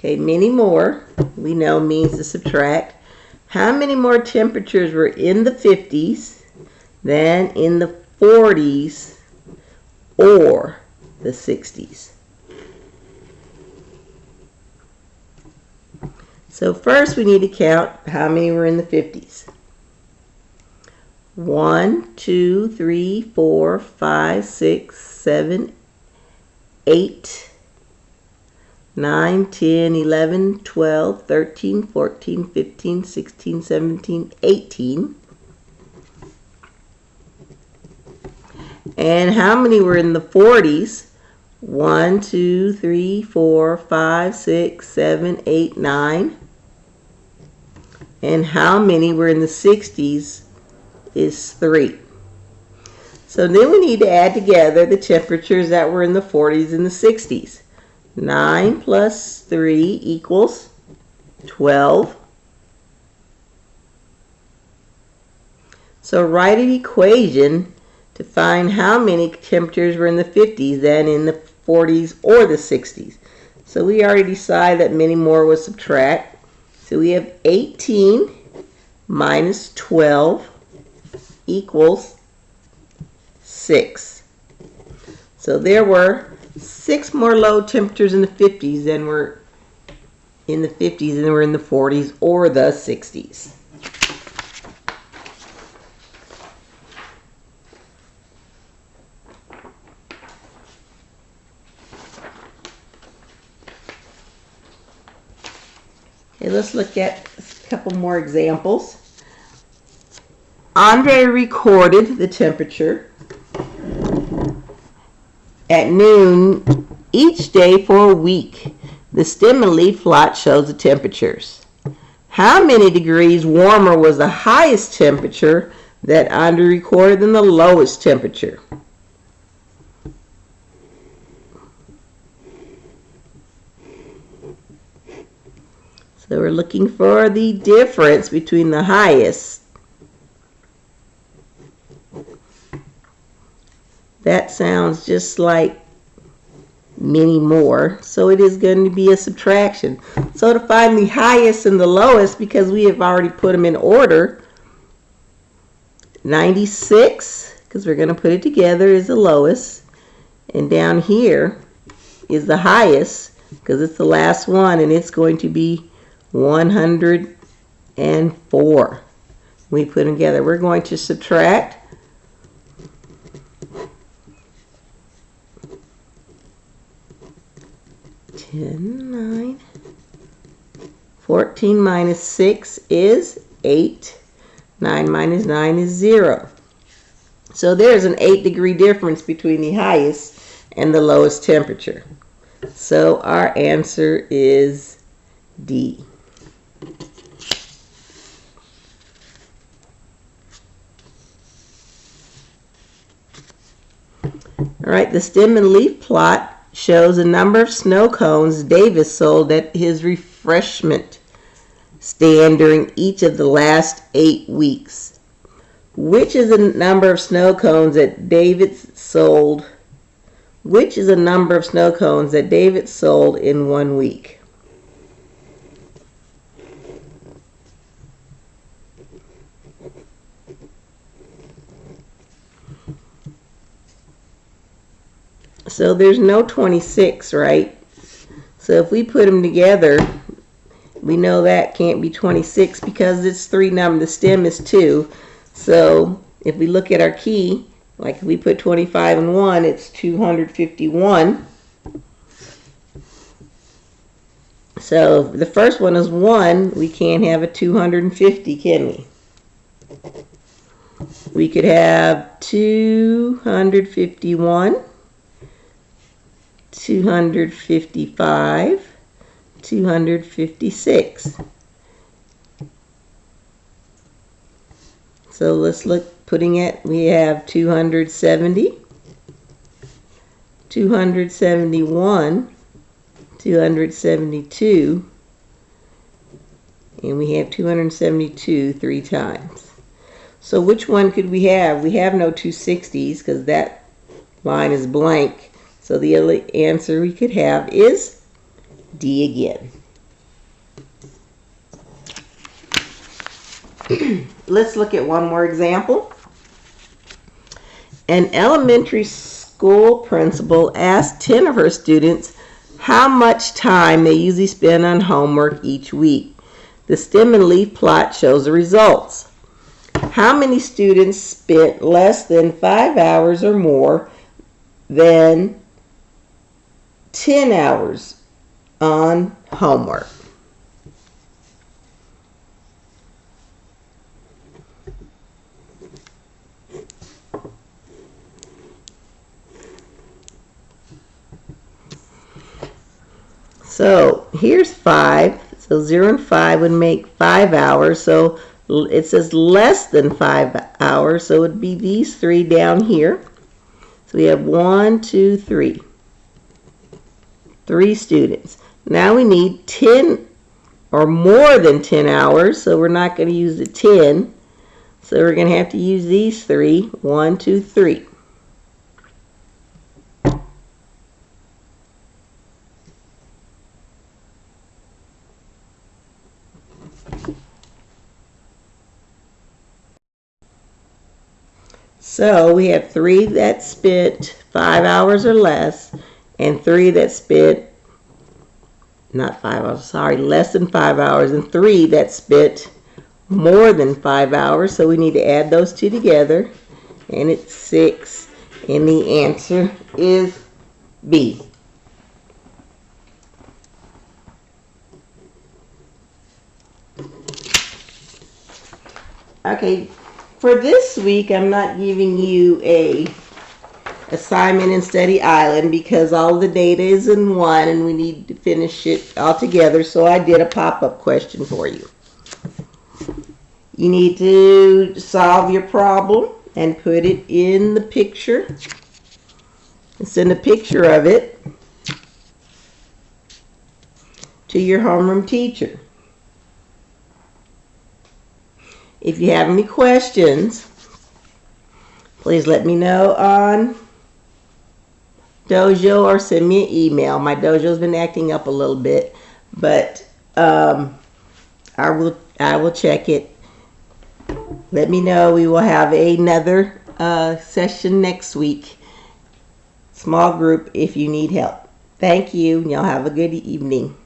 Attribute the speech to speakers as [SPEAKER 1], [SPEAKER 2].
[SPEAKER 1] Okay, many more, we know means to subtract. How many more temperatures were in the 50s than in the 40s or the 60s? So first we need to count how many were in the 50s. 1, 2, 3, 4, 5, 6, 7, 8, 9, 10, 11, 12, 13, 14, 15, 16, 17, 18. And how many were in the 40s? 1, 2, 3, 4, 5, 6, 7, 8, 9. And how many were in the 60s is 3. So then we need to add together the temperatures that were in the 40s and the 60s. 9 plus 3 equals 12. So write an equation to find how many temperatures were in the 50s than in the 40s or the 60s. So we already decided that many more was subtract. So we have 18 minus 12 equals 6. So there were 6 more low temperatures in the 50s than were in the 50s than were in the 40s or the 60s. Okay, let's look at a couple more examples. Andre recorded the temperature at noon each day for a week. The stem and leaf plot shows the temperatures. How many degrees warmer was the highest temperature that Andre recorded than the lowest temperature? So we're looking for the difference between the highest. That sounds just like many more. So it is going to be a subtraction. So to find the highest and the lowest, because we have already put them in order, 96, because we're going to put it together, is the lowest. And down here is the highest, because it's the last one, and it's going to be 104. We put them together. We're going to subtract 10, 9, 14 minus 6 is 8. 9 minus 9 is 0. So there's an 8-degree difference between the highest and the lowest temperature. So our answer is D. All right, the stem and leaf plot shows a number of snow cones Davis sold at his refreshment stand during each of the last 8 weeks. Which is the number of snow cones that David sold? Which is a number of snow cones that David sold in 1 week? So there's no 26, right? So if we put them together, we know that can't be 26 because it's 3 numbers. The stem is 2. So if we look at our key, like if we put 25 and 1, it's 251. So if the first one is 1, we can't have a 250, can we? We could have 251. 255, 256. So let's look, putting it, we have 270, 271, 272, and we have 272 3 times. So which one could we have? We have no 260s because that line is blank. So the only answer we could have is D again. Let's look at one more example. An elementary school principal asked 10 of her students how much time they usually spend on homework each week. The stem and leaf plot shows the results. How many students spent less than 5 hours or more than 10 hours on homework? So here's 5. So 0 and 5 would make 5 hours. So it says less than 5 hours. So it would be these 3 down here. So we have 1, 2, 3. 3 students. Now we need 10 or more than 10 hours. So we're not going to use the 10. So we're going to have to use these 3. 1, 2, 3. So we have 3 that spent 5 hours or less, and 3 that spent, not 5 hours, sorry, less than 5 hours, and 3 that spent more than 5 hours. So we need to add those 2 together, and it's 6, and the answer is B. Okay, for this week, I'm not giving you a assignment in Study Island because all the data is in one and we need to finish it all together. So I did a pop-up question for you. You need to solve your problem and put it in the picture. And send a picture of it to your homeroom teacher. If you have any questions, please let me know on Dojo or send me an email. My Dojo's been acting up a little bit, but I will check it. Let me know. We will have another session next week. Small group if you need help. Thank you. Y'all have a good evening.